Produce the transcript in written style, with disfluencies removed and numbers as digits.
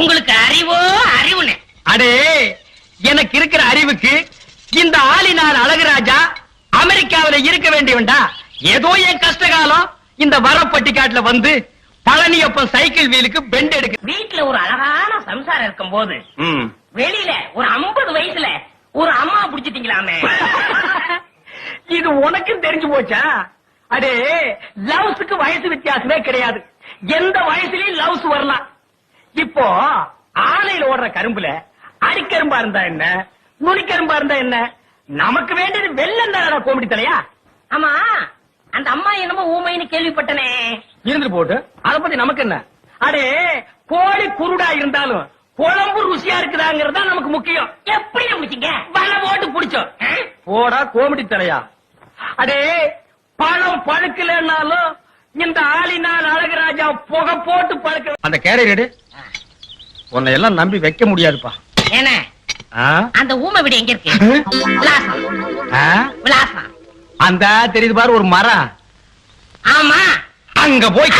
உங்களுக்கு அறிவோ அறிவுனே. அடே, எனக்கு இருக்கிற அறிவுக்கு இந்த ஆளினார் அழகுராஜா அமெரிக்காவில இருக்க வேண்டியவன்டா. ஏதோ என் கஷ்டகாலம் இந்த வரப்பட்டிக்காட்டுல வந்து பழனியப்பன் சைக்கிள் வீலுக்கு பெண்ட் எடுக்க. வீட்டுல ஒரு அழகான சம்சாரம் இருக்கும் போது வெளியில ஒரு 50 வயசுல ஒரு அம்மா புடிச்சிட்டீங்களாமே. இது உனக்கும் தெரிஞ்சு போச்சா? அடே, லவ்ஸுக்கு வயசு வித்தியாசமே கிடையாது. எந்த வயசுலயும் லவ்ஸ் வரலாம். இப்போ ஆலையில ஓடுற கரும்புல அடிக்கரும்பா இருந்தா என்ன, நுனிக்கரும்பா இருந்தா என்ன, நமக்கு வேண்டியது வெள்ளம் தானடா கோமிடி தலையா. ஆமா, அந்த அம்மா என்னமோ ஊமைன்னு கேள்விப்பட்டனே. இருந்து போட்டு அத பத்தி நமக்கு என்ன? அடே, கோழி குருடா இருந்தாலும் குழம்பு ருசியா இருக்குதாங்கிறது தான் நமக்கு முக்கியம். எப்படி முடிச்சீங்க? வலை போட்டு புடிச்சோம். போடா கோமிடி தலையா. அடே, பழம் பழுக்கலன்னாலும் இந்த ஆளினால் அழகுராஜா புகை போட்டு பழுக்க. அந்த கேரியர் உன்னை எல்லாம் நம்பி வைக்க முடியாதுப்பா. என்ன அந்த ஊமை வீடு எங்க இருக்கு? விலாசம். விலாசம் அந்த தெரியுது பாரு ஒரு மரம். ஆமா, அங்க போய்